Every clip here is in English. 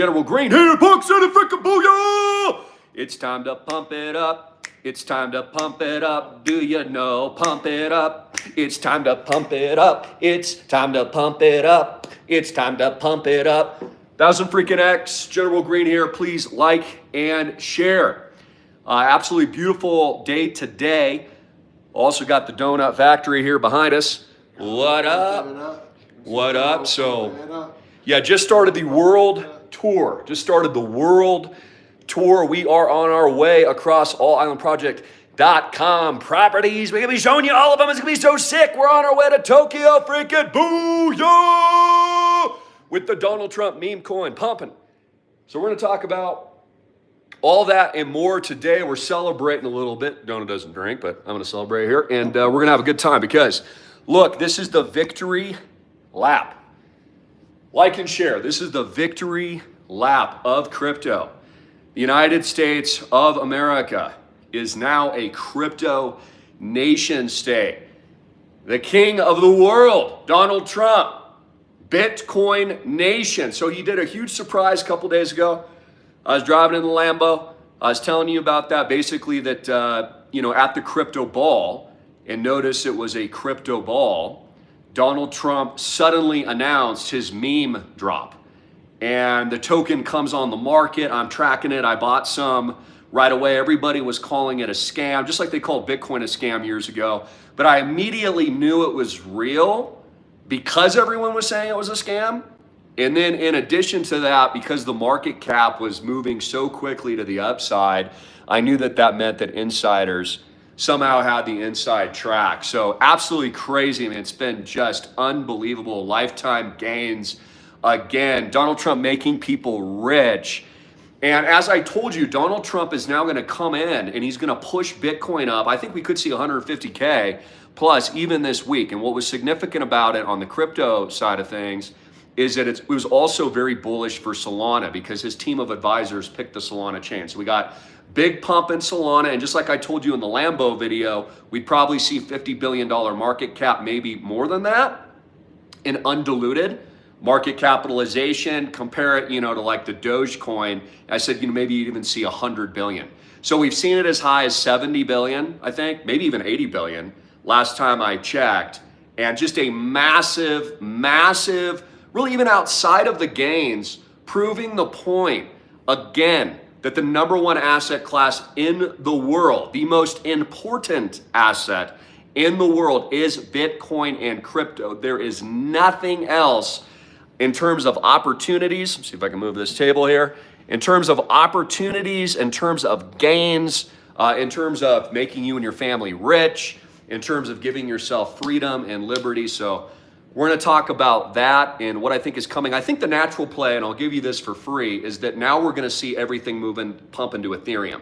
General Greene here, Park City, freaking booyah! It's time to pump it up. It's time to pump it up. Do you know? Pump it up. It's time to pump it up. It's time to pump it up. It's time to pump it up. 1000 freaking X, General Greene here. Please like and share. Absolutely beautiful day today. Also got the donut factory here behind us. What up? What up? So, yeah, just started the world tour. We are on our way across allislandproject.com properties. We're going to be showing you all of them. It's going to be so sick. We're on our way to Tokyo. Freaking booyah! With the Donald Trump meme coin pumping. So we're going to talk about all that and more today. We're celebrating a little bit. Donald doesn't drink, but I'm going to celebrate here. And we're going to have a good time because, look, this is the victory lap. Like and share. This is the victory lap of crypto. The United States of America is now a crypto nation state. The king of the world, Donald Trump, Bitcoin nation. So he did a huge surprise a couple days ago. I was driving in the Lambo. I was telling you about that, basically that, at the crypto ball, and notice it was a crypto ball, Donald Trump suddenly announced his meme drop. And the token comes on the market. I'm tracking it. I bought some right away. Everybody was calling it a scam, just like they called Bitcoin a scam years ago. But I immediately knew it was real because everyone was saying it was a scam. And then in addition to that, because the market cap was moving so quickly to the upside, I knew that that meant that insiders somehow had the inside track. So absolutely crazy. I mean, it's been just unbelievable lifetime gains. Again, Donald Trump making people rich. And as I told you, Donald Trump is now going to come in and he's going to push Bitcoin up. I think we could see 150K plus even this week. And what was significant about it on the crypto side of things is that it was also very bullish for Solana because his team of advisors picked the Solana chain. So we got big pump in Solana. And just like I told you in the Lambo video, we'd probably see $50 billion market cap, maybe more than that, in undiluted market capitalization. Compare it, to like the Dogecoin. I said, maybe you'd even see 100 billion. So we've seen it as high as 70 billion, I think, maybe even 80 billion last time I checked. And just a massive, really even outside of the gains, proving the point again that the number one asset class in the world, the most important asset in the world is Bitcoin and crypto. There is nothing else in terms of opportunities. Let's see if I can move this table here. In terms of opportunities, in terms of gains, in terms of making you and your family rich, in terms of giving yourself freedom and liberty. So we're going to talk about that and what I think is coming. I think the natural play, and I'll give you this for free, is that now we're going to see everything pump into Ethereum.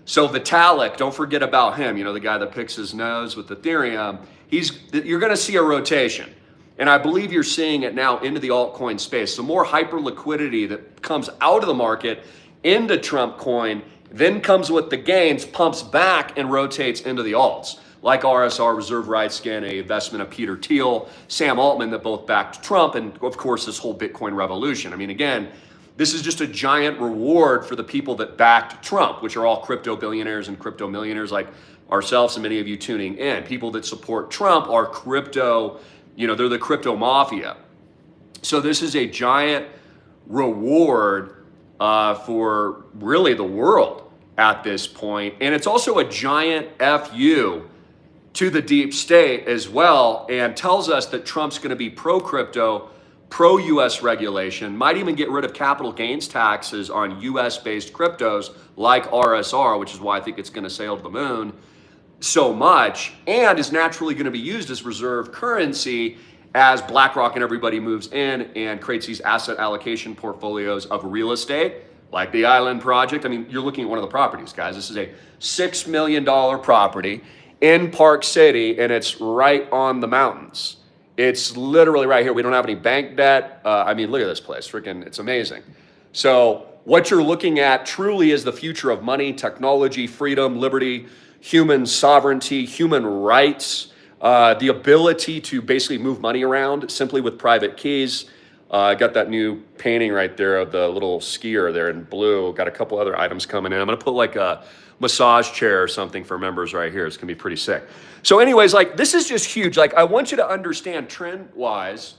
So Vitalik, don't forget about him, the guy that picks his nose with Ethereum. You're going to see a rotation. And I believe you're seeing it now into the altcoin space. So more hyper liquidity that comes out of the market into Trump coin, then comes with the gains, pumps back and rotates into the alts. Like RSR, Reserve Rights Scan, a investment of Peter Thiel, Sam Altman, that both backed Trump, and of course this whole Bitcoin revolution. I mean, again, this is just a giant reward for the people that backed Trump, which are all crypto billionaires and crypto millionaires like ourselves and many of you tuning in. People that support Trump are crypto, they're the crypto mafia. So this is a giant reward for really the world at this point. And it's also a giant FU to the deep state as well, and tells us that Trump's going to be pro-crypto, pro-US regulation, might even get rid of capital gains taxes on US-based cryptos like RSR, which is why I think it's going to sail to the moon so much, and is naturally going to be used as reserve currency as BlackRock and everybody moves in and creates these asset allocation portfolios of real estate, like the Island Project. I mean, you're looking at one of the properties, guys. This is a $6 million property in Park City, and it's right on the mountains. It's literally right here. We don't have any bank debt. Look at this place. Freaking, it's amazing. So what you're looking at truly is the future of money, technology, freedom, liberty, human sovereignty, human rights, the ability to basically move money around simply with private keys. I got that new painting right there of the little skier there in blue. Got a couple other items coming in. I'm gonna put like a massage chair or something for members right here. It's gonna be pretty sick. So anyways, like this is just huge. Like I want you to understand trend wise,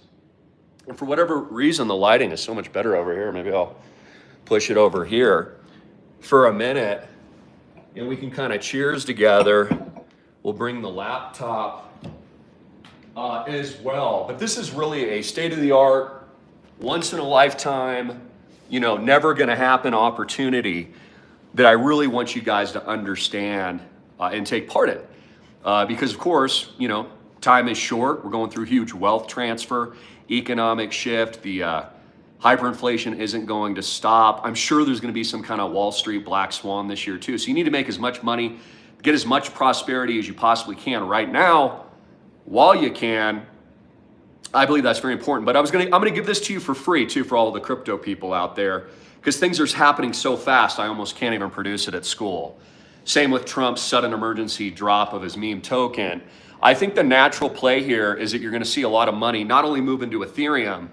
and for whatever reason, the lighting is so much better over here. Maybe I'll push it over here for a minute and we can kind of cheers together. We'll bring the laptop as well. But this is really a state-of-the-art, once in a lifetime, you know, never gonna happen opportunity that I really want you guys to understand and take part in. Because of course, you know, time is short. We're going through huge wealth transfer, economic shift. The hyperinflation isn't going to stop. I'm sure there's gonna be some kind of Wall Street black swan this year too. So you need to make as much money, get as much prosperity as you possibly can right now while you can. I believe that's very important. But I'm gonna give this to you for free too, for all of the crypto people out there, because things are happening so fast I almost can't even produce it at school. Same with Trump's sudden emergency drop of his meme token. I think the natural play here is that you're gonna see a lot of money not only move into Ethereum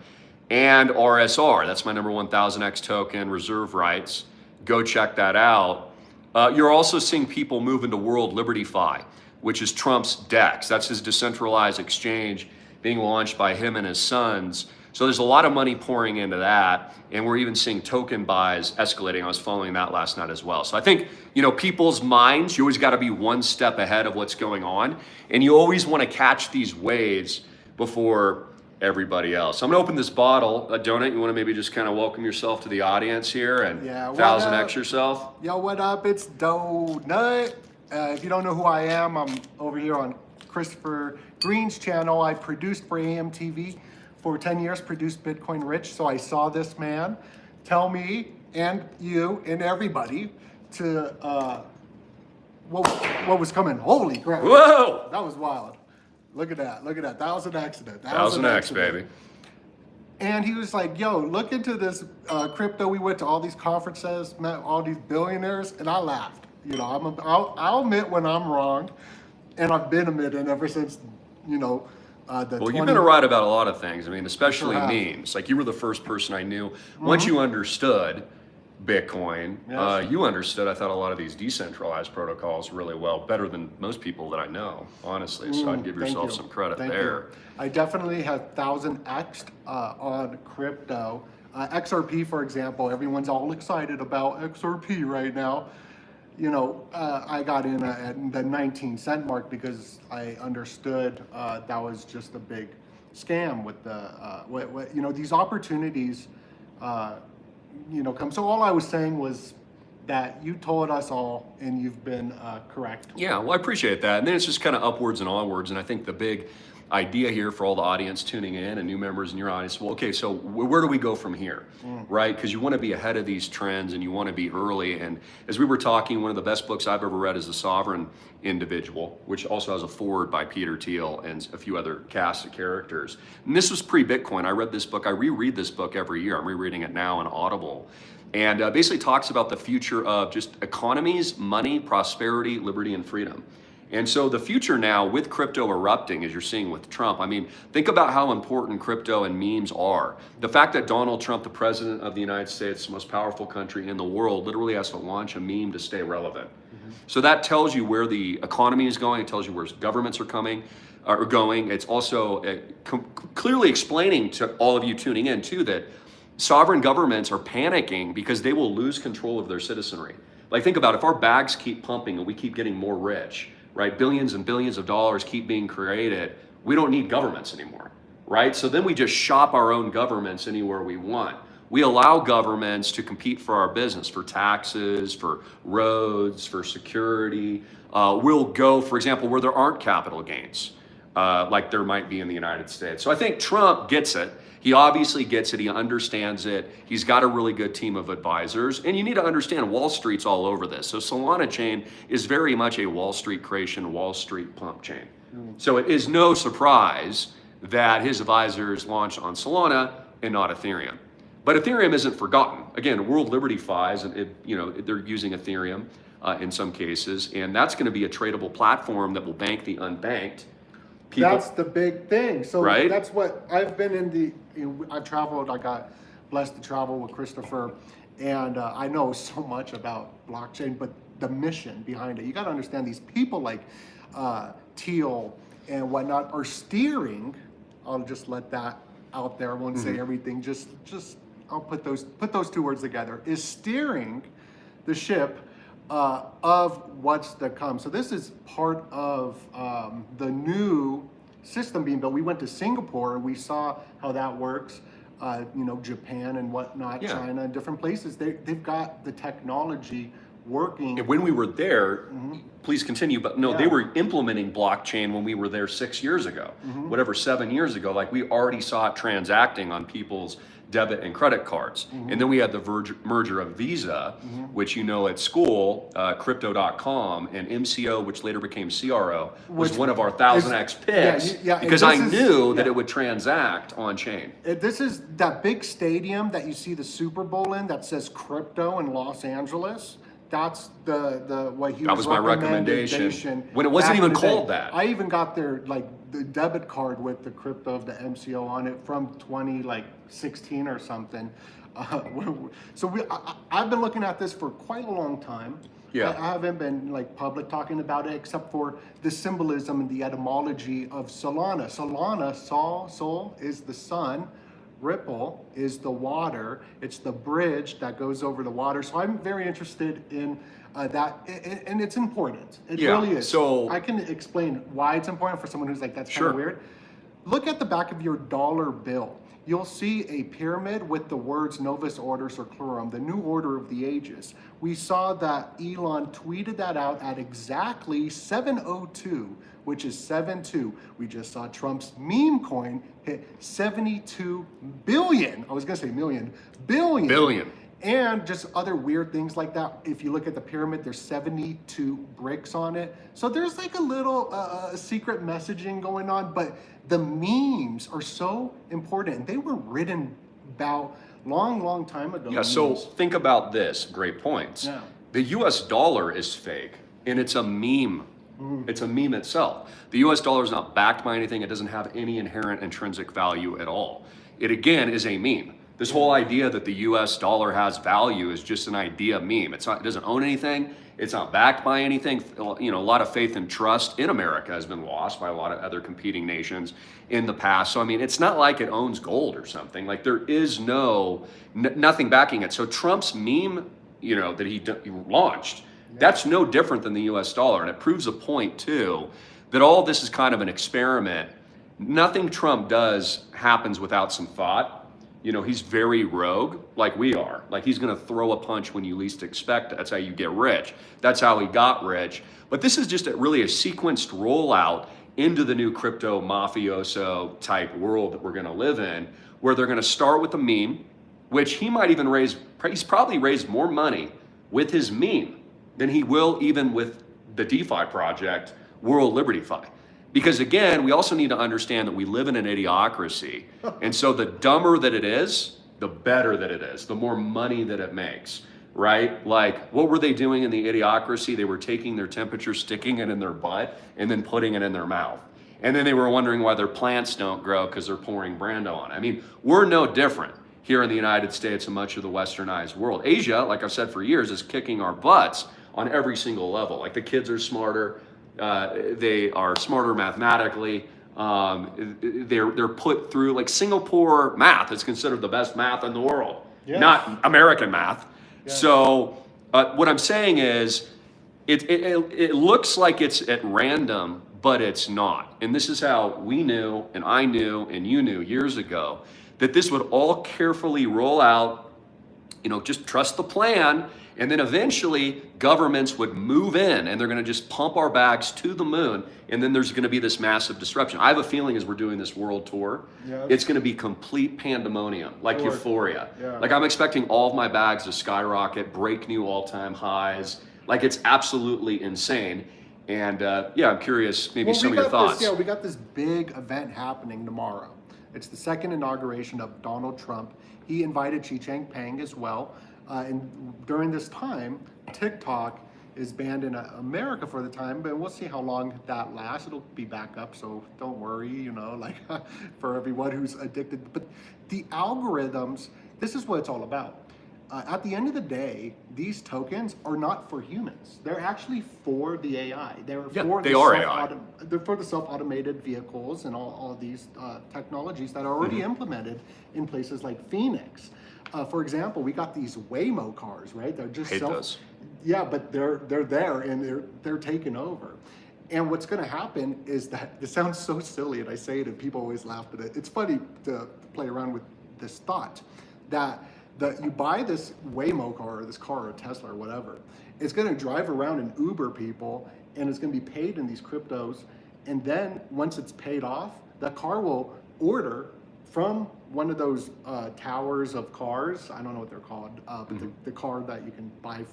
and RSR. That's my number 1000X token, reserve rights. Go check that out. You're also seeing people move into World Liberty Fi, which is Trump's DEX. That's his decentralized exchange being launched by him and his sons. So there's a lot of money pouring into that. And we're even seeing token buys escalating. I was following that last night as well. So I think, you know, people's minds, you always got to be one step ahead of what's going on. And you always want to catch these waves before everybody else. So I'm gonna open this bottle. Donut, you want to maybe just kind of welcome yourself to the audience here and 1000X yourself? Yo, what up? It's Donut. If you don't know who I am, I'm over here on Christopher Greene's channel. I produced for AMTV for 10 years, produced Bitcoin Rich. So I saw this man tell me and you and everybody to what was coming. Holy crap. Whoa! That was wild. Look at that. Look at that. 1000X in it. 1000X, baby. And he was like, yo, look into this crypto. We went to all these conferences, met all these billionaires, and I laughed. You know, I'll admit when I'm wrong, and I've been admitting ever since, you know, Well, you've been right about a lot of things. I mean, especially memes. Like you were the first person I knew. Once you understood Bitcoin, you understood, I thought, a lot of these decentralized protocols really well, better than most people that I know, honestly. So I'd give yourself some credit there. I definitely have 1000X'd on crypto. XRP, for example, everyone's all excited about XRP right now. You know, I got in at the 19-cent mark because I understood that was just a big scam with the, you know, these opportunities, you know, come. So all I was saying was that you told us all and you've been correct. Yeah, well, I appreciate that. And then it's just kind of upwards and onwards. And I think the big idea here for all the audience tuning in and new members in your audience, well, okay, so where do we go from here, right? Because you want to be ahead of these trends and you want to be early. And as we were talking, one of the best books I've ever read is The Sovereign Individual, which also has a foreword by Peter Thiel and a few other cast of characters. And this was pre-Bitcoin. I read this book. I reread this book every year. I'm rereading it now on Audible. And basically talks about the future of just economies, money, prosperity, liberty, and freedom. And so the future now with crypto erupting, as you're seeing with Trump, I mean, think about how important crypto and memes are. The fact that Donald Trump, the president of the United States, the most powerful country in the world, literally has to launch a meme to stay relevant. So that tells you where the economy is going. It tells you where governments are going. It's also clearly explaining to all of you tuning in too that sovereign governments are panicking because they will lose control of their citizenry. Like think about it, if our bags keep pumping and we keep getting more rich, right? Billions and billions of dollars keep being created. We don't need governments anymore, right? So then we just shop our own governments anywhere we want. We allow governments to compete for our business, for taxes, for roads, for security. We'll go, for example, where there aren't capital gains, like there might be in the United States. So I think Trump gets it. He obviously gets it. He understands it. He's got a really good team of advisors. And you need to understand Wall Street's all over this. So Solana chain is very much a Wall Street creation, Wall Street pump chain. So it is no surprise that his advisors launched on Solana and not Ethereum. But Ethereum isn't forgotten. Again, World Liberty Fi's, you know, they're using Ethereum in some cases. And that's going to be a tradable platform that will bank the unbanked. That's the big thing. So that's what I've been in the I've traveled. I got blessed to travel with Christopher, and I know so much about blockchain, but the mission behind it. You got to understand these people like Teal and whatnot are steering. I'll just let that out there. I won't say everything. Just I'll put those two words together. Is steering the ship of what's to come. So this is part of the new system being built. We went to Singapore and we saw how that works. Japan and whatnot, China and different places. They've got the technology working. And when we were there, please continue, but no, they were implementing blockchain when we were there 6 years ago, whatever, 7 years ago. Like, we already saw it transacting on people's debit and credit cards. And then we had the merger of Visa, which at school, crypto.com, and MCO, which later became CRO, was one of our 1000x picks because I knew that it would transact on chain. This is that big stadium that you see the Super Bowl in that says crypto in Los Angeles. That's the what he that was my recommendation when it wasn't even called that. I even got their the debit card with the crypto of the MCO on it from 2016 or something. I've been looking at this for quite a long time. I haven't been public talking about it except for the symbolism and the etymology of Solana. Solana, sol is the sun. Ripple is the water. It's the bridge that goes over the water. So I'm very interested in that, and it's important. It really is. So I can explain why it's important for someone who's that's kind of weird. Look at the back of your dollar bill. You'll see a pyramid with the words Novus Ordo Seclorum, the new order of the ages. We saw that Elon tweeted that out at exactly 7:02, which is 7-2. We just saw Trump's meme coin hit 72 billion. I was gonna say million, billion. And just other weird things like that. If you look at the pyramid, there's 72 bricks on it. So there's a little secret messaging going on, but the memes are so important. And they were written about long time ago. Yeah, so think about this, great points. Yeah. The US dollar is fake, and it's a meme. It's a meme itself. The US dollar is not backed by anything. It doesn't have any inherent intrinsic value at all. It again is a meme. This whole idea that the US dollar has value is just an idea meme. It doesn't own anything. It's not backed by anything. A lot of faith and trust in America has been lost by a lot of other competing nations in the past. So, it's not like it owns gold or something. There is nothing backing it. So Trump's meme, that he launched, that's no different than the US dollar. And it proves a point too, that all this is kind of an experiment. Nothing Trump does happens without some thought. He's very rogue, like we are. He's gonna throw a punch when you least expect it. That's how you get rich. That's how he got rich. But this is just really a sequenced rollout into the new crypto mafioso type world that we're gonna live in, where they're gonna start with a meme, which he might even he's probably raised more money with his meme than he will even with the DeFi project, World Liberty Fi. Because again, we also need to understand that we live in an idiocracy. And so the dumber that it is, the better that it is, the more money that it makes, right? What were they doing in the idiocracy? They were taking their temperature, sticking it in their butt, and then putting it in their mouth. And then they were wondering why their plants don't grow because they're pouring Brando on. We're no different here in the United States and much of the westernized world. Asia, like I've said for years, is kicking our butts on every single level. The kids are smarter. They are smarter mathematically. They're put through Singapore math is considered the best math in the world, not American math. So what I'm saying is it looks like it's at random, but it's not. And this is how we knew, and I knew, and you knew years ago, that this would all carefully roll out, just trust the plan. And then eventually governments would move in and they're going to just pump our bags to the moon. And then there's going to be this massive disruption. I have a feeling as we're doing this world tour, it's going to be complete pandemonium, euphoria. I'm expecting all of my bags to skyrocket, break new all-time highs. It's absolutely insane. And I'm curious, maybe some of your thoughts. We got this big event happening tomorrow. It's the second inauguration of Donald Trump. He invited Xi Jinping as well. And during this time, TikTok is banned in America for the time, but we'll see how long that lasts. It'll be back up, so don't worry, you know, like for everyone who's addicted. But the algorithms, this is what it's all about. At the end of the day, these tokens are not for humans. They're actually for the AI. They're for they're for the self-automated vehicles and all these technologies that are already implemented in places like Phoenix. For example, we got these Waymo cars, right? They're just those. Yeah, but they're there and they're taking over. And what's going to happen is that this sounds so silly, and I say it and people always laugh at it. It's funny to play around with this thought that you buy this Waymo car or this car or Tesla or whatever. It's going to drive around and Uber people, and it's going to be paid in these cryptos. And then once it's paid off, the car will order from one of those towers of cars. I don't know what they're called, but the car that you can buy.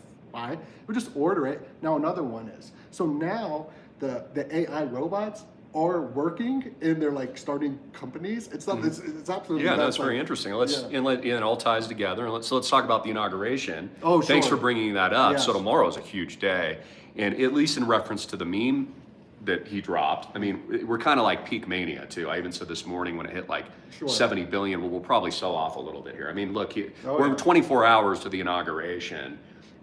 We just order it. Now another one is. So now the AI robots are working and they're like starting companies. It's not. It's absolutely. Yeah, that's very interesting. And it all ties together. And let's talk about the inauguration. Oh, sure. Thanks for bringing that up. Yes. So tomorrow is a huge day, and at least in reference to the meme that he dropped, I mean, we're kind of like peak mania too. I even said this morning when it hit like 70 billion. Well, we'll probably sell off a little bit here. I mean, look, we're 24 hours to the inauguration.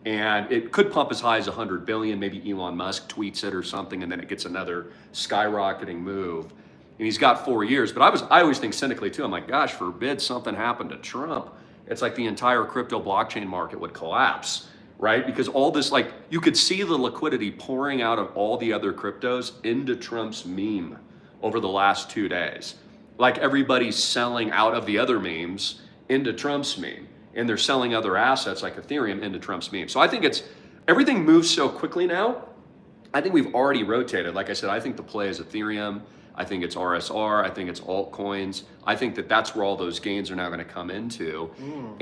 And it could pump as high as 100 billion. Maybe Elon Musk tweets it or something, and then it gets another skyrocketing move. And he's got 4 years. But I always think cynically too. I'm like, gosh, forbid something happened to Trump. It's like the entire crypto blockchain market would collapse, right? Because all this, like, you could see the liquidity pouring out of all the other cryptos into Trump's meme over the last 2 days. Like everybody's selling out of the other memes into Trump's meme. And they're selling other assets like Ethereum into Trump's meme. So I think everything moves so quickly now. I think we've already rotated. Like I said, I think the play is Ethereum. I think it's RSR. I think it's altcoins. I think that's where all those gains are now going to come into.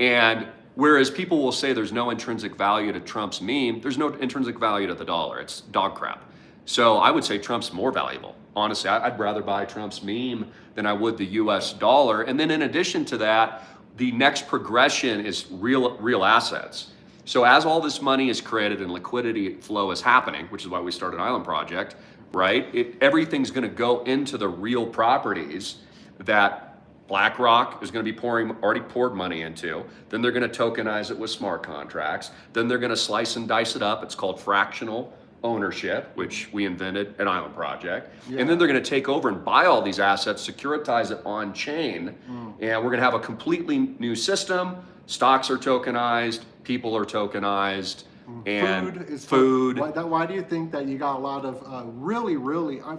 And whereas people will say there's no intrinsic value to Trump's meme, there's no intrinsic value to the dollar. It's dog crap. So I would say Trump's more valuable. Honestly, I'd rather buy Trump's meme than I would the US dollar. And then in addition to that, the next progression is real assets. So as all this money is created and liquidity flow is happening, which is why we started Island Project, right? Everything's going to go into the real properties that BlackRock is going to be already poured money into. Then they're going to tokenize it with smart contracts. Then they're going to slice and dice it up. It's called fractional ownership, which we invented at Island Project. And then they're going to take over and buy all these assets, securitize it on chain, and we're going to have a completely new system. Stocks are tokenized, people are tokenized, and food. Why do you think that you got a lot of really,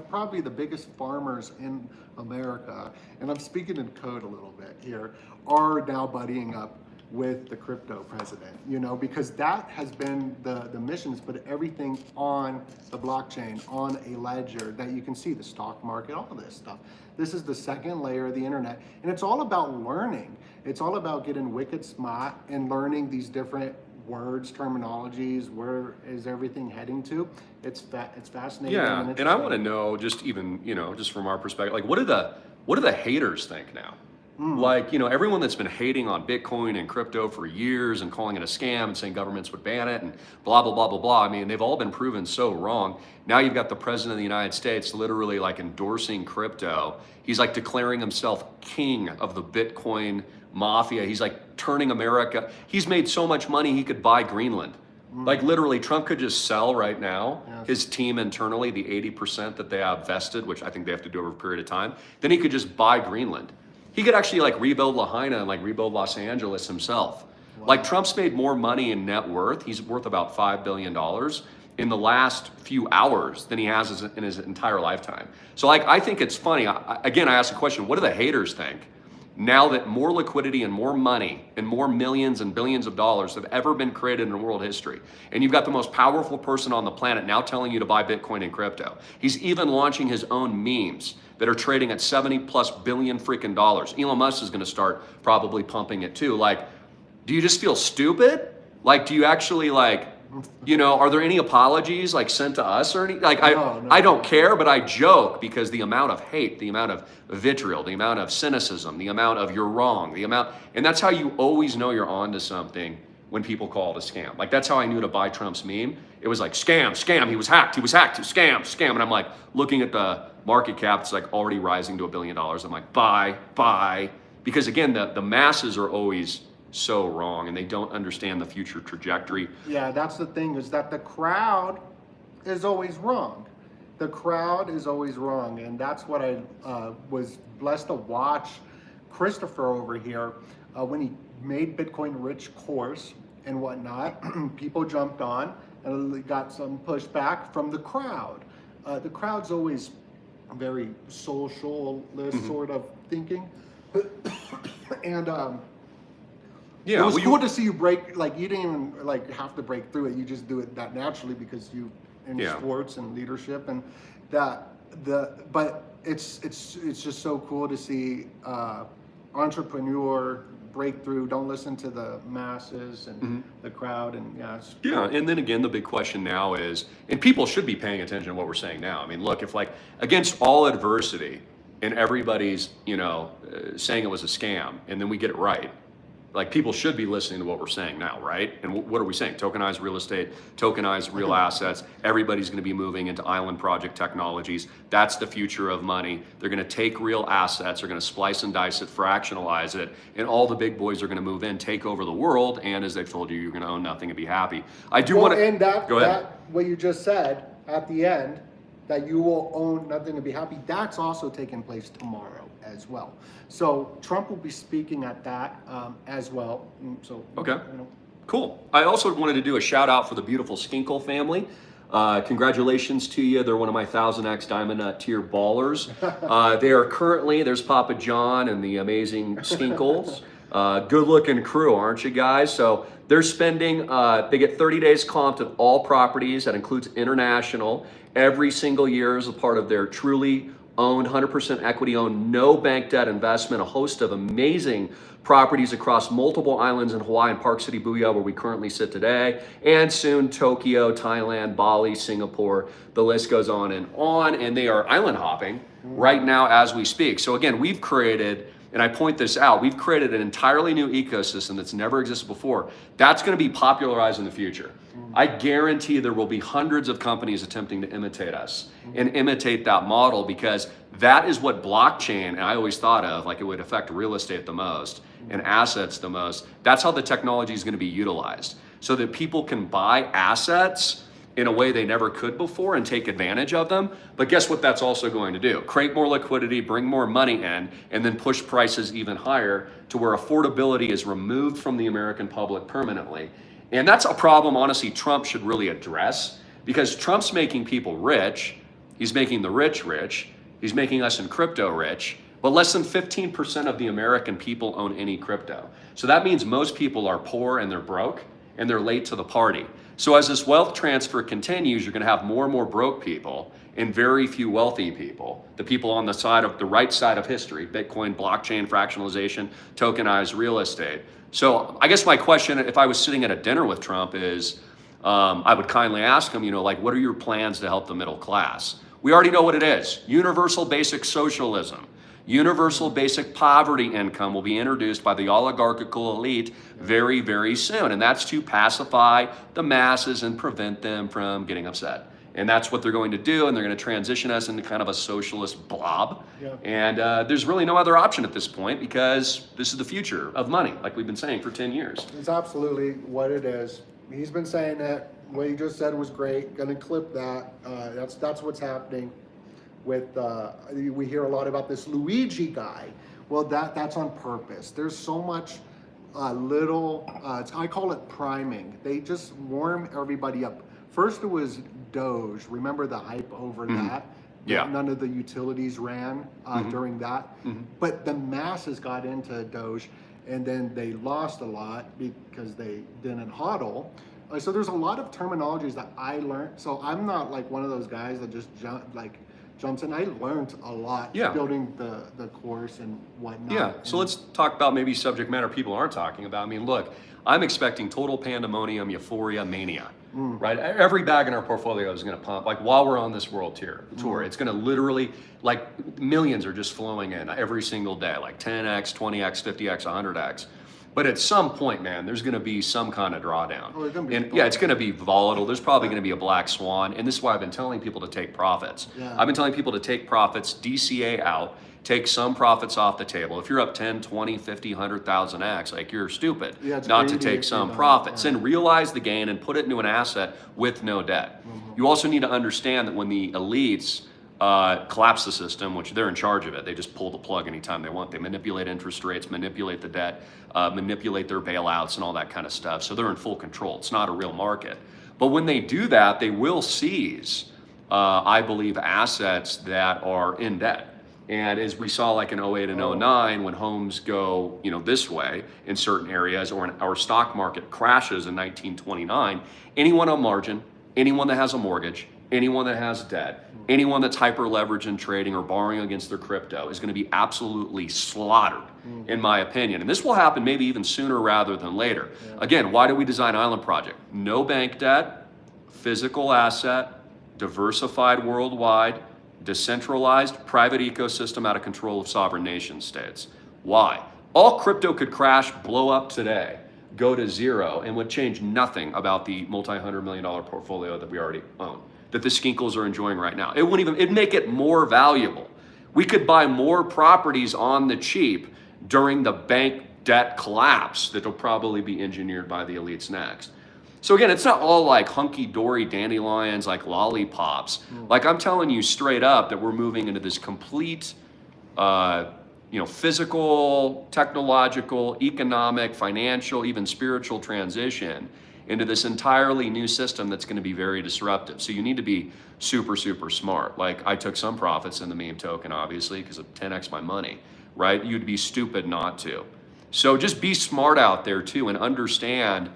probably the biggest farmers in America, and I'm speaking in code a little bit here, are now buddying up with the crypto president, you know, because that has been the mission, is put everything on the blockchain, on a ledger that you can see, the stock market, all this stuff. This is the second layer of the internet, and it's all about learning. It's all about getting wicked smart and learning these different words, terminologies, where is everything heading to. It's fascinating. Yeah, and I want to know, just even, you know, just from our perspective, like what do the haters think now? Like, you know, everyone that's been hating on Bitcoin and crypto for years and calling it a scam and saying governments would ban it and blah, blah, blah, blah, blah. I mean, they've all been proven so wrong. Now you've got the president of the United States literally like endorsing crypto. He's like declaring himself king of the Bitcoin mafia. He's like turning America. He's made so much money he could buy Greenland. Like literally Trump could just sell right now his team internally, the 80% that they have vested, which I think they have to do over a period of time. Then he could just buy Greenland. He could actually like rebuild Lahaina and like rebuild Los Angeles himself. Wow. Like Trump's made more money in net worth. He's worth about $5 billion in the last few hours than he has in his entire lifetime. So like, I think it's funny. Again, I asked the question, what do the haters think? Now that more liquidity and more money and more millions and billions of dollars have ever been created in world history, and you've got the most powerful person on the planet now telling you to buy Bitcoin and crypto. He's even launching his own memes that are trading at 70+ billion freaking dollars. Elon Musk is going to start probably pumping it too. Like, do you just feel stupid? Like, do you actually like, you know, are there any apologies like sent to us or any? Like, I don't care, but I joke because the amount of hate, the amount of vitriol, the amount of cynicism, the amount of you're wrong, the amount, and that's how you always know you're onto something when people call it a scam. Like that's how I knew to buy Trump's meme. It was like scam, scam, he was hacked, scam, scam. And I'm like looking at the market cap, it's like already rising to $1 billion. I'm like, buy. Because again, the masses are always so wrong and they don't understand the future trajectory. Yeah, that's the thing, is that the crowd is always wrong. The crowd is always wrong, and that's what I was blessed to watch Christopher over here when he made Bitcoin Rich course and whatnot. People jumped on and got some pushback from the crowd. The crowd's always very socialist sort of thinking. And yeah, it was cool to see you break, like you didn't even like have to break through it. You just do it that naturally because you in sports and leadership and but it's just so cool to see entrepreneur breakthrough. Don't listen to the masses and the crowd, and and then again, the big question now is, and people should be paying attention to what we're saying now. I mean, look, if like against all adversity and everybody's saying it was a scam, and then we get it right. Like people should be listening to what we're saying now, right? And what are we saying? Tokenized real estate, tokenized real assets. Everybody's going to be moving into island project technologies. That's the future of money. They're going to take real assets, they're going to splice and dice it, fractionalize it, and all the big boys are going to move in, take over the world. And as they've told you, you're going to own nothing and be happy. I do want to. And go ahead. What you just said at the end, that you will own nothing to be happy. That's also taking place tomorrow as well. So Trump will be speaking at that as well. So okay, cool. I also wanted to do a shout out for the beautiful Skinkle family. Congratulations to you. They're one of my 1000X Diamond tier ballers. They are currently, there's Papa John and the amazing Skinkles. Good looking crew, aren't you guys? So they're spending, they get 30 days comped at all properties. That includes international. Every single year as a part of their truly owned, 100% equity owned, no bank debt investment, a host of amazing properties across multiple islands in Hawaii and Park City, Booyah, where we currently sit today, and soon Tokyo, Thailand, Bali, Singapore, the list goes on, and they are island hopping right now as we speak. So again, we've created, and I point this out, we've created an entirely new ecosystem that's never existed before. That's going to be popularized in the future. I guarantee there will be hundreds of companies attempting to imitate us and imitate that model, because that is what blockchain, and I always thought of, like it would affect real estate the most and assets the most. That's how the technology is going to be utilized, so that people can buy assets in a way they never could before and take advantage of them. But guess what that's also going to do? Create more liquidity, bring more money in, and then push prices even higher to where affordability is removed from the American public permanently. And that's a problem, honestly, Trump should really address, because Trump's making people rich. He's making the rich rich. He's making us in crypto rich, but less than 15% of the American people own any crypto. So that means most people are poor and they're broke and they're late to the party. So as this wealth transfer continues, you're going to have more and more broke people and very few wealthy people, the people on the right side of history, Bitcoin, blockchain, fractionalization, tokenized real estate. So I guess my question, if I was sitting at a dinner with Trump, is I would kindly ask him, like, what are your plans to help the middle class? We already know what it is. Universal basic socialism. Universal basic poverty income will be introduced by the oligarchical elite very, very soon. And that's to pacify the masses and prevent them from getting upset. And that's what they're going to do. And they're going to transition us into kind of a socialist blob. Yeah. And there's really no other option at this point, because this is the future of money, like we've been saying for 10 years. It's absolutely what it is. He's been saying that. What he just said was great. Gonna clip that. That's what's happening. With we hear a lot about this Luigi guy. Well, that's on purpose. There's so much I call it priming. They just warm everybody up. First it was Doge. Remember the hype over that? Yeah. None of the utilities ran during that. But the masses got into Doge, and then they lost a lot because they didn't hodl. So there's a lot of terminologies that I learned. So I'm not like one of those guys that just jumps in. I learned a lot building the course and whatnot. Yeah, so let's talk about maybe subject matter people aren't talking about. I mean, look, I'm expecting total pandemonium, euphoria, mania, right? Every bag in our portfolio is going to pump. Like while we're on this world tour, it's going to literally, like millions are just flowing in every single day, like 10x, 20x, 50x, 100x. But at some point, man, there's going to be some kind of drawdown. Oh, it's gonna be And yeah, it's going to be volatile. There's probably going to be a black swan. And this is why I've been telling people to take profits. Yeah. I've been telling people to take profits, DCA out, take some profits off the table. If you're up 10, 20, 50, 100,000x, like you're stupid Yeah, it's not to greedy take if some you're not. profits Right. and realize the gain and put it into an asset with no debt. You also need to understand that when the elites collapse the system, which they're in charge of it, they just pull the plug anytime they want. They manipulate interest rates, manipulate the debt, manipulate their bailouts and all that kind of stuff. So they're in full control. It's not a real market. But when they do that, they will seize, I believe, assets that are in debt. And as we saw like in 08 and 09, when homes go, this way in certain areas, or our stock market crashes in 1929, anyone on margin, anyone that has a mortgage, anyone that has debt, anyone that's hyper leveraged in trading or borrowing against their crypto is going to be absolutely slaughtered, in my opinion. And this will happen maybe even sooner rather than later. Again, why do we design Island Project? No bank debt, physical asset, diversified worldwide, decentralized private ecosystem out of control of sovereign nation states. Why? All crypto could crash, blow up today, go to zero, and would change nothing about the multi-$100 million portfolio that we already own, that the skinkles are enjoying right now. It wouldn't even, it'd make it more valuable. We could buy more properties on the cheap during the bank debt collapse that'll probably be engineered by the elites next. So again, it's not all like hunky-dory dandelions, like lollipops. Like I'm telling you straight up that we're moving into this complete, physical, technological, economic, financial, even spiritual transition into this entirely new system that's going to be very disruptive. So you need to be super, super smart. Like I took some profits in the meme token, obviously, because of 10x my money, right? You'd be stupid not to. So just be smart out there too and understand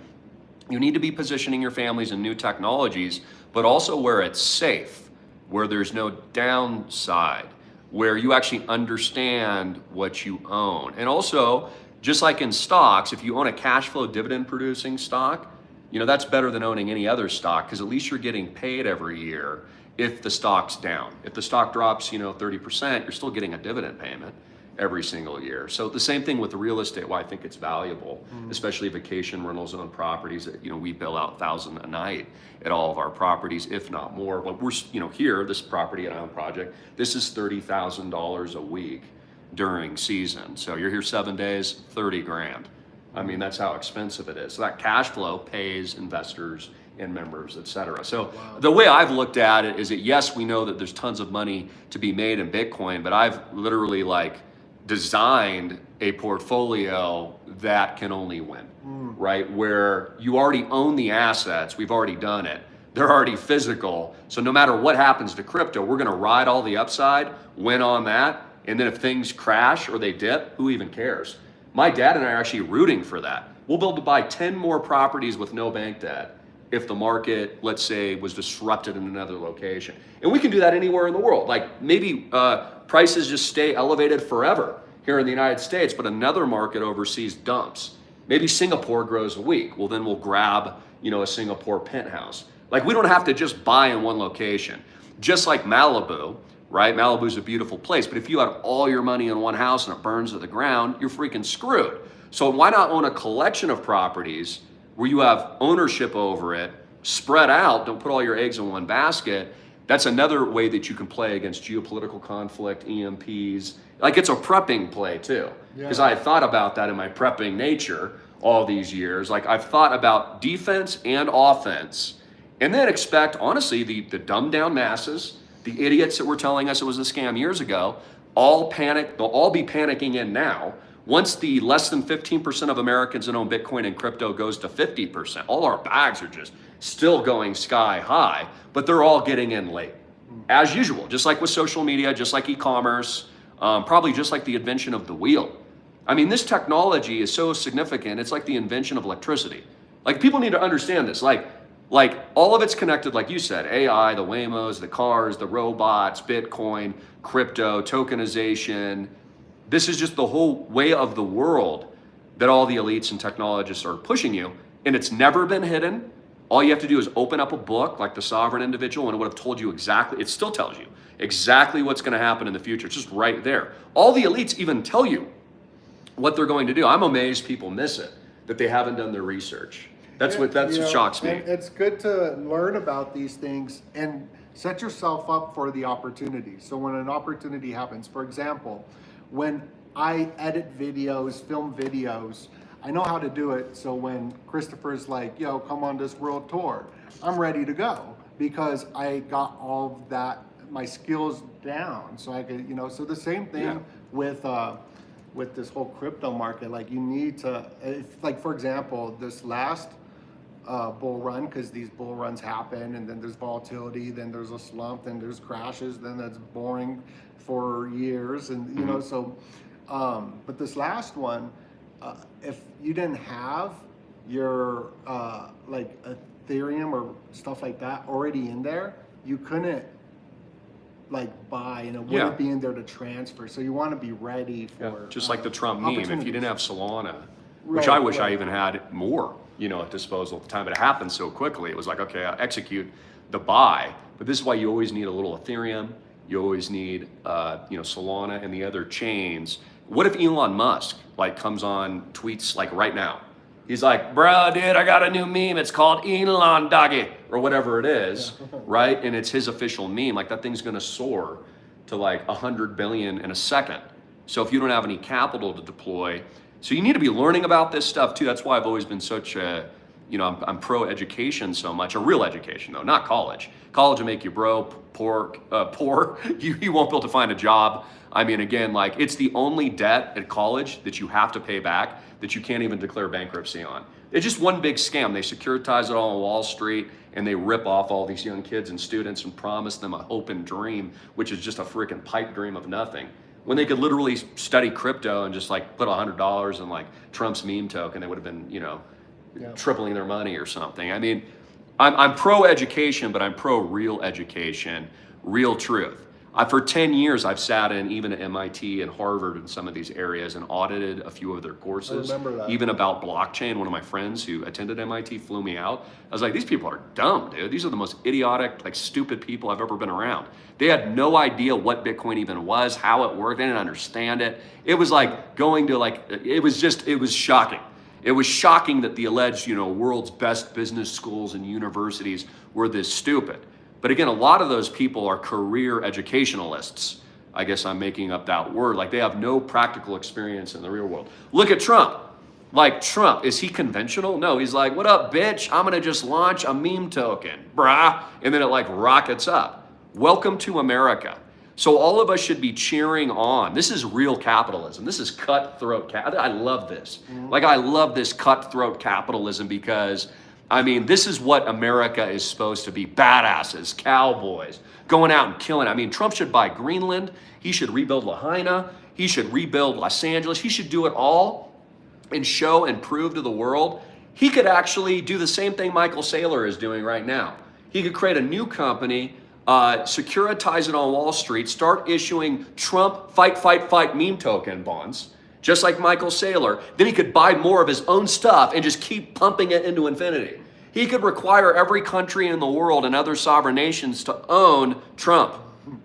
you need to be positioning your families in new technologies, but also where it's safe, where there's no downside, where you actually understand what you own. And also, just like in stocks, if you own a cash flow dividend producing stock, that's better than owning any other stock because at least you're getting paid every year if the stock's down. If the stock drops, 30%, you're still getting a dividend payment every single year. So the same thing with the real estate, why I think it's valuable, especially vacation rental zone properties that, we bill out $1,000 a night at all of our properties, if not more. But we're, here, this property at Island Project, this is $30,000 a week during season. So you're here 7 days, 30 grand. I mean, that's how expensive it is. So that cash flow pays investors and members, et cetera. So the way I've looked at it is that yes, we know that there's tons of money to be made in Bitcoin, but I've literally designed a portfolio that can only win, right? Where you already own the assets, we've already done it. They're already physical. So no matter what happens to crypto, we're gonna ride all the upside, win on that. And then if things crash or they dip, who even cares? My dad and I are actually rooting for that. We'll be able to buy 10 more properties with no bank debt if the market, let's say, was disrupted in another location. And we can do that anywhere in the world. Like maybe prices just stay elevated forever here in the United States, but another market overseas dumps. Maybe Singapore grows a week. Well, then we'll grab, a Singapore penthouse. Like we don't have to just buy in one location. Just like Malibu, right? Malibu's a beautiful place, but if you had all your money in one house and it burns to the ground, you're freaking screwed. So why not own a collection of properties where you have ownership over it, spread out, don't put all your eggs in one basket. That's another way that you can play against geopolitical conflict, EMPs. Like it's a prepping play too. Because I thought about that in my prepping nature all these years. Like I've thought about defense and offense, and then expect, honestly, the dumbed down masses, the idiots that were telling us it was a scam years ago, all panic, they'll all be panicking in now. Once the less than 15% of Americans that own Bitcoin and crypto goes to 50%, all our bags are just still going sky high, but they're all getting in late. As usual, just like with social media, just like e-commerce, probably just like the invention of the wheel. I mean, this technology is so significant, it's like the invention of electricity. Like people need to understand this. Like all of it's connected, like you said, AI, the Waymos, the cars, the robots, Bitcoin, crypto, tokenization. This is just the whole way of the world that all the elites and technologists are pushing you. And it's never been hidden. All you have to do is open up a book like The Sovereign Individual and it would have told you exactly, it still tells you exactly what's going to happen in the future. It's just right there. All the elites even tell you what they're going to do. I'm amazed people miss it, that they haven't done their research. That's what shocks me. And it's good to learn about these things and set yourself up for the opportunity. So when an opportunity happens, for example, when I edit videos, film videos, I know how to do it. So when Christopher's like, yo, come on this world tour, I'm ready to go because I got all of that, my skills down. So I could, so the same thing with this whole crypto market. Like you need to, like for example, this last bull run, because these bull runs happen and then there's volatility, then there's a slump, then there's crashes, then that's boring for years. And, so, but this last one, if you didn't have your like Ethereum or stuff like that already in there, you couldn't like buy, and it wouldn't be in there to transfer. So you want to be ready for just like the Trump meme. If you didn't have Solana, which I wish I even had more, at disposal at the time, but it happened so quickly. It was like, okay, I'll execute the buy. But this is why you always need a little Ethereum. You always need, Solana and the other chains. What if Elon Musk comes on tweets right now? He's like, bro, dude, I got a new meme. It's called Elon Doggy or whatever it is, right? And it's his official meme. That thing's gonna soar to 100 billion in a second. So if you don't have any capital to deploy, so you need to be learning about this stuff too. That's why I've always been such a, I'm pro education so much, a real education though, not college. College will make you poor. You won't be able to find a job. I mean, again, it's the only debt at college that you have to pay back that you can't even declare bankruptcy on. It's just one big scam. They securitize it all on Wall Street and they rip off all these young kids and students and promise them a hope and dream, which is just a freaking pipe dream of nothing. When they could literally study crypto and just put $100 in Trump's meme token, they would have been, tripling their money or something. I mean, I'm pro education, but I'm pro real education, real truth. For 10 years, I've sat in even at MIT and Harvard in some of these areas and audited a few of their courses. I remember that. Even about blockchain. One of my friends who attended MIT flew me out. I was like, these people are dumb, dude. These are the most idiotic, stupid people I've ever been around. They had no idea what Bitcoin even was, how it worked. They didn't understand it. It was going to it was shocking. It was shocking that the alleged, world's best business schools and universities were this stupid. But again, a lot of those people are career educationalists. I guess I'm making up that word. They have no practical experience in the real world. Look at Trump. Trump, is he conventional? No, he's like, what up, bitch? I'm gonna just launch a meme token, brah. And then it rockets up. Welcome to America. So all of us should be cheering on. This is real capitalism. This is cutthroat. I love this. I love this cutthroat capitalism because this is what America is supposed to be. Badasses, cowboys, going out and killing. Trump should buy Greenland. He should rebuild Lahaina. He should rebuild Los Angeles. He should do it all and show and prove to the world. He could actually do the same thing Michael Saylor is doing right now. He could create a new company, securitize it on Wall Street, start issuing Trump fight meme token bonds, just like Michael Saylor. Then he could buy more of his own stuff and just keep pumping it into infinity. He could require every country in the world and other sovereign nations to own Trump.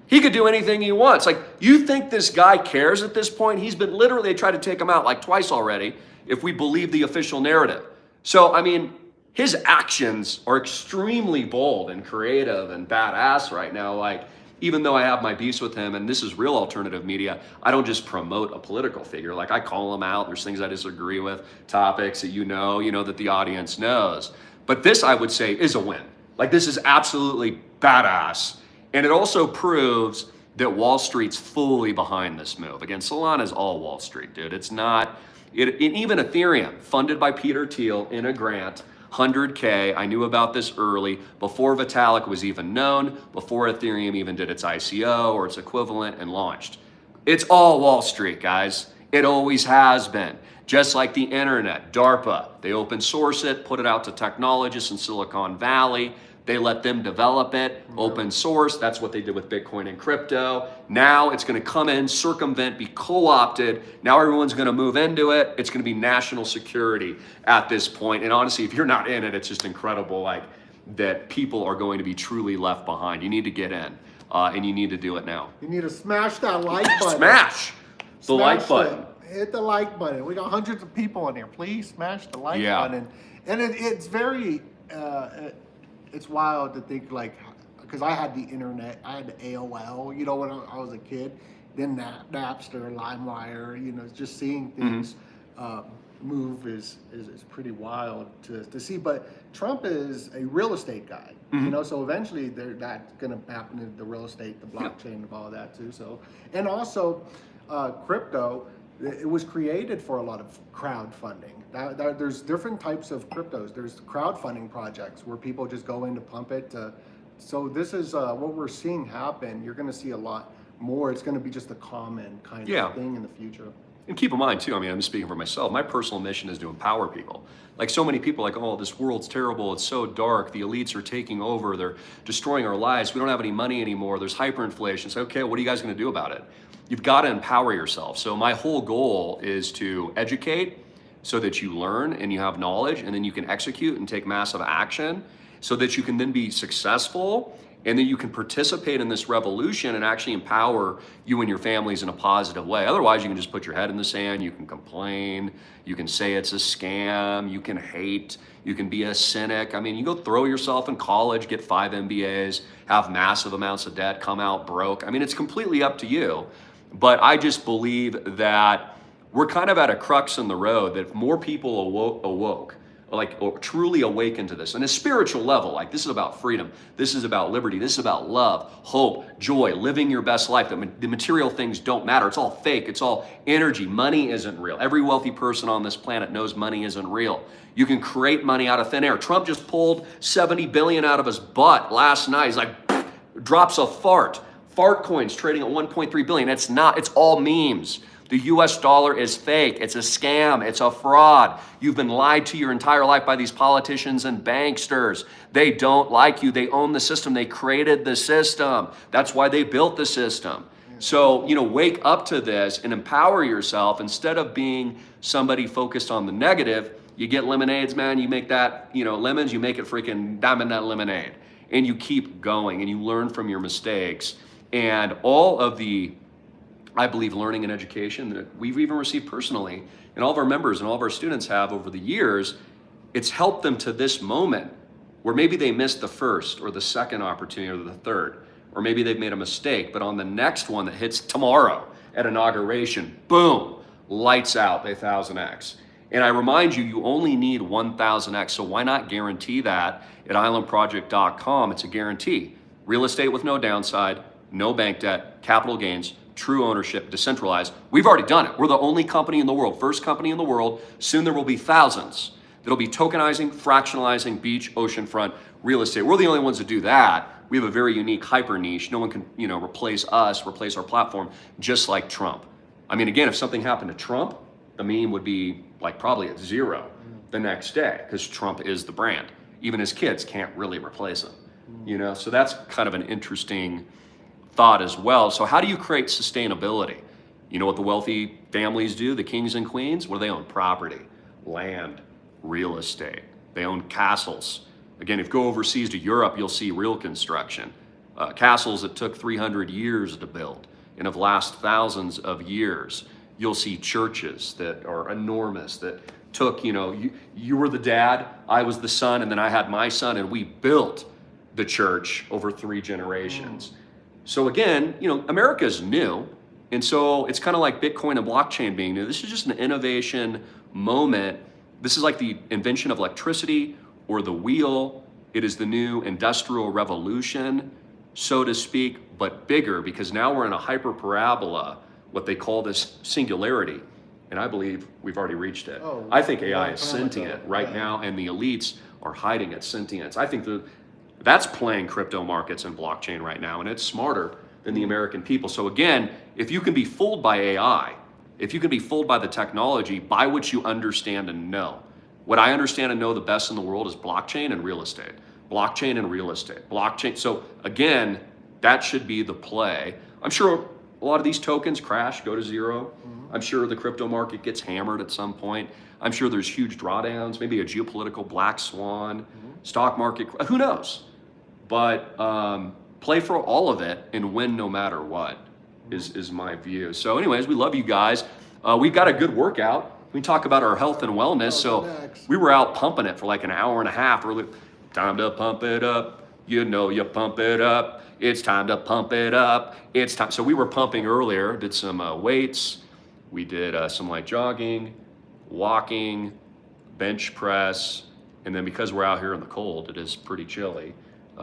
He could do anything he wants. You think this guy cares at this point? He's been literally, they tried to take him out twice already, if we believe the official narrative. So, his actions are extremely bold and creative and badass right now. Even though I have my beefs with him, and this is real alternative media, I don't just promote a political figure. I call him out. There's things I disagree with, topics that you know that the audience knows. But this, I would say, is a win. This is absolutely badass. And it also proves that Wall Street's fully behind this move. Again, Solana's all Wall Street, dude. It's not, even Ethereum, funded by Peter Thiel in a grant, 100K. I knew about this early, before Vitalik was even known, before Ethereum even did its ICO or its equivalent and launched. It's all Wall Street, guys. It always has been. Just like the internet, DARPA, they open source it, put it out to technologists in Silicon Valley. They let them develop it, open source. That's what they did with Bitcoin and crypto. Now it's going to come in, circumvent, be co-opted. Now everyone's going to move into it. It's going to be national security at this point. And honestly, if you're not in it, it's just incredible that people are going to be truly left behind. You need to get in, and you need to do it now. You need to smash that like button. Smash the like button. hit the like button. We got hundreds of people in here. Please smash the like button. And it's very, it's wild to think like, because I had the internet, I had the AOL, you know, when I was a kid, then Napster, LimeWire, you know, just seeing things move is pretty wild to see. But Trump is a real estate guy, you know, so eventually that's going to happen in the real estate, the blockchain, and all that too. So, and also crypto, it was created for a lot of crowdfunding. There's different types of cryptos. There's crowdfunding projects where people just go in to pump it. So this is what we're seeing happen. You're going to see a lot more. It's going to be just a common kind of thing in the future. And keep in mind too, I mean, I'm speaking for myself, my personal mission is to empower people. Like so many people like, oh, this world's terrible, it's so dark, the elites are taking over, they're destroying our lives, we don't have any money anymore, there's hyperinflation. So, okay, what are you guys gonna do about it? You've gotta empower yourself. So my whole goal is to educate so that you learn and you have knowledge and then you can execute and take massive action so that you can then be successful and then you can participate in this revolution and actually empower you and your families in a positive way. Otherwise, you can just put your head in the sand, you can complain, you can say it's a scam, you can hate, you can be a cynic. I mean, you go throw yourself in college, get 5 MBAs, have massive amounts of debt, come out broke. I mean, it's completely up to you. But I just believe that we're kind of at a crux in the road that if more people awoke, or truly awaken to this on a spiritual level, like this is about freedom, this is about liberty, this is about love, hope, joy, living your best life. The material things don't matter. It's all fake. It's all energy. Money isn't real. Every wealthy person on this planet knows money isn't real. You can create money out of thin air. Trump just pulled 70 billion out of his butt last night. He's like, drops a fart. Fart coins trading at 1.3 billion. It's not, it's all memes. The US dollar is fake. It's a scam. It's a fraud. You've been lied to your entire life by these politicians and banksters. They don't like you. They own the system. They created the system. That's why they built the system. So, you know, wake up to this and empower yourself. Instead of being somebody focused on the negative, you get lemonades, man. You make that, you know, lemons, you make it freaking diamond nut lemonade. And you keep going and you learn from your mistakes. And all of the, I believe, learning and education that we've even received personally, and all of our members and all of our students have over the years, it's helped them to this moment where maybe they missed the first or the second opportunity or the third, or maybe they've made a mistake, but on the next one that hits tomorrow at inauguration, boom, lights out, they 1000x. And I remind you, you only need 1000x, so why not guarantee that at islandproject.com? It's a guarantee. Real estate with no downside, no bank debt, capital gains, true ownership, decentralized. We've already done it. We're the only company in the world, first company in the world. Soon there will be thousands that'll be tokenizing, fractionalizing beach, oceanfront real estate. We're the only ones that do that. We have a very unique hyper niche. No one can, you know, replace us, replace our platform, just like Trump. I mean, again, if something happened to Trump, the meme would be like probably at 0 the next day because Trump is the brand. Even his kids can't really replace him, you know? So that's kind of an interesting thought as well. So how do you create sustainability? You know what the wealthy families do, the kings and queens? What do they own? Property, land, real estate. They own castles. Again, if you go overseas to Europe, you'll see real construction. Castles that took 300 years to build and have lasted thousands of years. You'll see churches that are enormous that took, you know, you were the dad, I was the son, and then I had my son, and we built the church over 3 generations. So again, you know, America is new. And so it's kind of like Bitcoin and blockchain being new. This is just an innovation moment. This is like the invention of electricity or the wheel. It is the new industrial revolution, so to speak, but bigger because now we're in a hyperparabola, what they call this singularity. And I believe we've already reached it. I think AI is sentient right now, and the elites are hiding its sentience. I think that's playing crypto markets and blockchain right now, and it's smarter than the American people. So again, if you can be fooled by AI, if you can be fooled by the technology, by what you understand and know. What I understand and know the best in the world is blockchain and real estate. Blockchain and real estate. Blockchain. So again, that should be the play. I'm sure a lot of these tokens crash, go to 0. I'm sure the crypto market gets hammered at some point. I'm sure there's huge drawdowns, maybe a geopolitical black swan, stock market, who knows? But play for all of it and win no matter what is my view. So anyways, we love you guys. We got a good workout. We talk about our health and wellness. So we were out pumping it for like an hour and a half. We're like, time to pump it up. You know, you pump it up. It's time to pump it up. It's time. So we were pumping earlier, did some weights. We did some light jogging, walking, bench press. And then because we're out here in the cold, it is pretty chilly.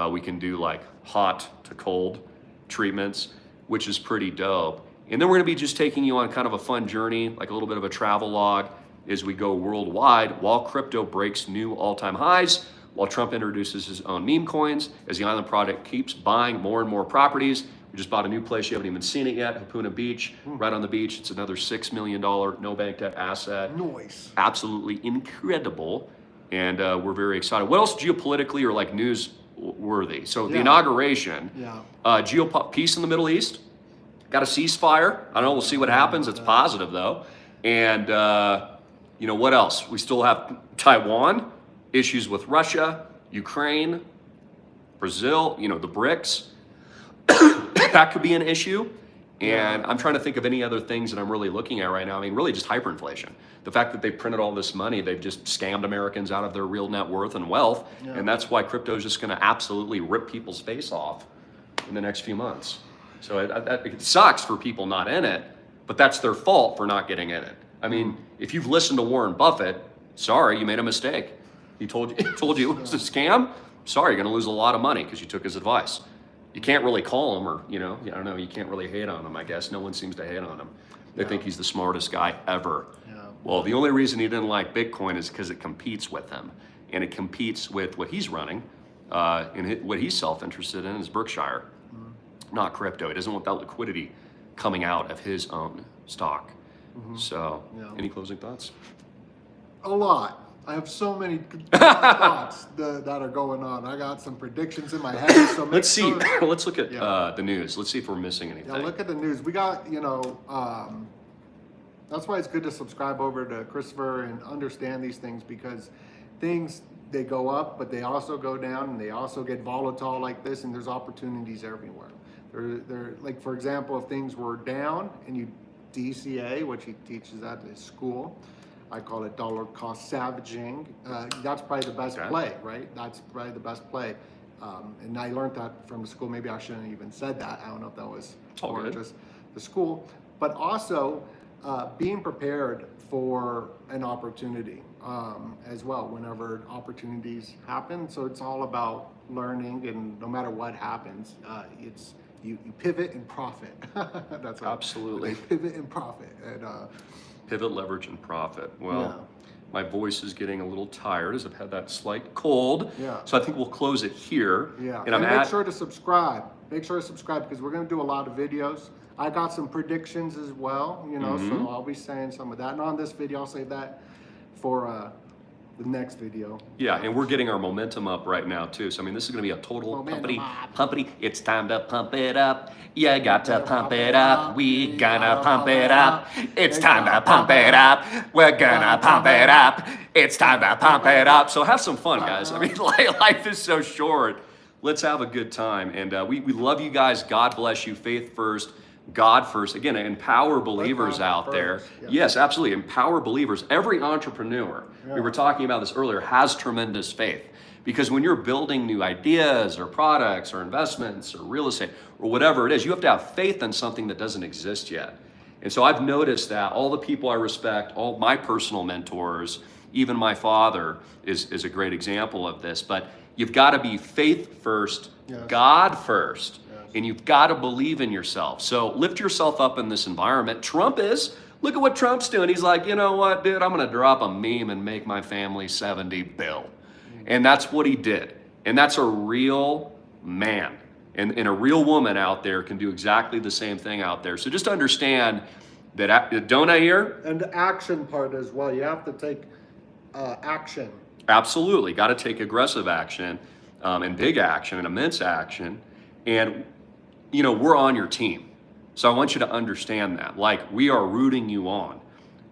We can do like hot to cold treatments, which is pretty dope. And then we're gonna be just taking you on kind of a fun journey, like a little bit of a travel log as we go worldwide while crypto breaks new all-time highs, while Trump introduces his own meme coins, as the Island Project keeps buying more and more properties. We just bought a new place, you haven't even seen it yet, Hapuna Beach, right on the beach. It's another $6 million no bank debt asset. Nice. Absolutely incredible. And we're very excited. What else geopolitically or like newsworthy? So the inauguration, peace in the Middle East, got a ceasefire. I don't know, we'll see what happens. It's positive though. And you know, what else? We still have Taiwan, issues with Russia, Ukraine, Brazil, you know, the BRICS. That could be an issue. And I'm trying to think of any other things that I'm really looking at right now. I mean, really just hyperinflation. The fact that they printed all this money, they've just scammed Americans out of their real net worth and wealth. And that's why crypto is just going to absolutely rip people's face off in the next few months. So it sucks for people not in it, but that's their fault for not getting in it. I mean, if you've listened to Warren Buffett, sorry, you made a mistake. He told you it was a scam. Sorry, you're going to lose a lot of money because you took his advice. You can't really call him, or, you know, I don't know, you can't really hate on him, I guess. No one seems to hate on him. They think he's the smartest guy ever. Well, the only reason he didn't like Bitcoin is because it competes with him. And it competes with what he's running, and what he's self-interested in is Berkshire, not crypto. He doesn't want that liquidity coming out of his own stock. So, any closing thoughts? A lot. I have so many thoughts that are going on. I got some predictions in my head. So let's see. Let's look at the news. Let's see if we're missing anything. Yeah, look at the news. We got, you know, that's why it's good to subscribe over to Christopher and understand these things, because things, they go up, but they also go down, and they also get volatile like this, and there's opportunities everywhere. They're like, for example, if things were down and you DCA, which he teaches at his school, I call it dollar cost savaging. That's probably the best play, right? That's probably the best play. And I learned that from the school. Maybe I shouldn't have even said that. I don't know if that was or just the school. But also being prepared for an opportunity as well whenever opportunities happen. So it's all about learning, and no matter what happens, it's you pivot and profit. That's what absolutely. Pivot and profit. And pivot, leverage, and profit. Well, my voice is getting a little tired as I've had that slight cold. So I think we'll close it here. And make sure to subscribe. Make sure to subscribe, because we're going to do a lot of videos. I got some predictions as well, you know, so I'll be saying some of that. And on this video, I'll save that for the next video. Yeah, and we're getting our momentum up right now too. So I mean, this is going to be a total pumpity. It's time to pump it up. You got to pump it up. We gonna pump it up. It's time to pump it up. We're gonna pump it up. It's time to pump it up. So have some fun, guys. I mean, life is so short. Let's have a good time. And we love you guys. God bless you. Faith first. God first. Again, empower believers out there. Yes, absolutely. Empower believers. Every entrepreneur, we were talking about this earlier, has tremendous faith. Because when you're building new ideas or products or investments or real estate or whatever it is, you have to have faith in something that doesn't exist yet. And so I've noticed that all the people I respect, all my personal mentors, even my father is a great example of this. But you've got to be faith first, God first. And you've got to believe in yourself. So lift yourself up in this environment. Trump is. Look at what Trump's doing. He's like, you know what, dude, I'm going to drop a meme and make my family 70 bill. And that's what he did. And that's a real man. And a real woman out there can do exactly the same thing out there. So just understand that, don't I hear? And the action part as well. You have to take action. Absolutely. Got to take aggressive action and big action and immense action. And you know, we're on your team. So I want you to understand that. Like, we are rooting you on.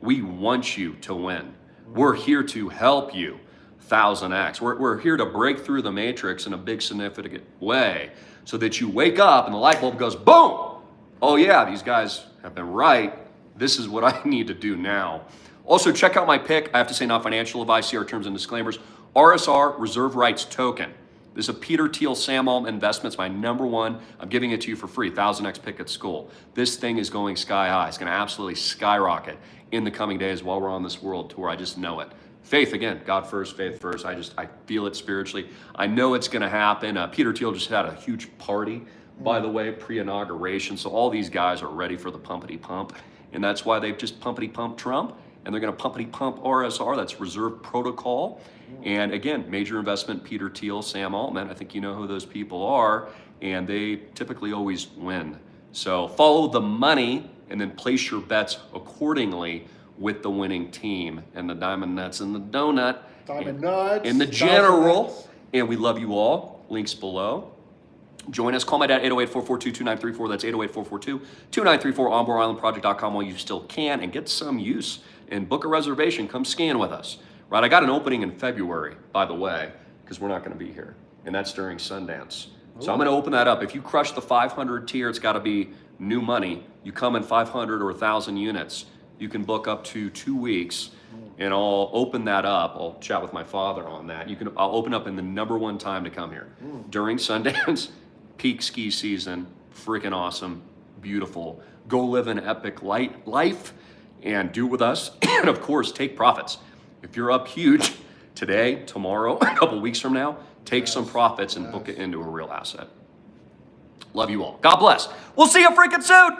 We want you to win. We're here to help you 1000x. We're here to break through the matrix in a big, significant way so that you wake up and the light bulb goes, boom! Oh yeah, these guys have been right. this is what I need to do now. Also, check out my pick. I have to say, not financial advice. See our terms and disclaimers. RSR, Reserve Rights Token. This is a Peter Thiel Sam Altman investment. It's my number one. I'm giving it to you for free. 1000x pick at school. This thing is going sky high. It's going to absolutely skyrocket in the coming days while we're on this world tour. I just know it. Faith, again, God first, faith first. I feel it spiritually. I know it's going to happen. Peter Thiel just had a huge party, by the way, pre-inauguration. So all these guys are ready for the pumpity pump. And that's why they've just pumpity pumped Trump. And they're going to pumpity pump RSR. That's Reserve Protocol. And again, major investment, Peter Thiel, Sam Altman. I think you know who those people are. And they typically always win. So follow the money and then place your bets accordingly with the winning team and the diamond nuts and the donut. Diamond nuts. In the general. And we love you all. Links below. Join us. Call my dad, 808-442-2934. That's 808-442-2934. OnBoardIslandProject.com while you still can, and get some use and book a reservation. Come skiing with us. Right? I got an opening in February, by the way, because we're not going to be here. And that's during Sundance. So I'm going to open that up. If you crush the 500 tier, it's got to be new money. You come in 500 or 1,000 units. You can book up to 2 weeks. And I'll open that up. I'll chat with my father on that. I'll open up in the number one time to come here. During Sundance. Peak ski season, freaking awesome, beautiful. Go live an epic life and do with us. And of course, take profits. If you're up huge today, tomorrow, a couple weeks from now, take some profits and book it into a real asset. Love you all. God bless. We'll see you freaking soon.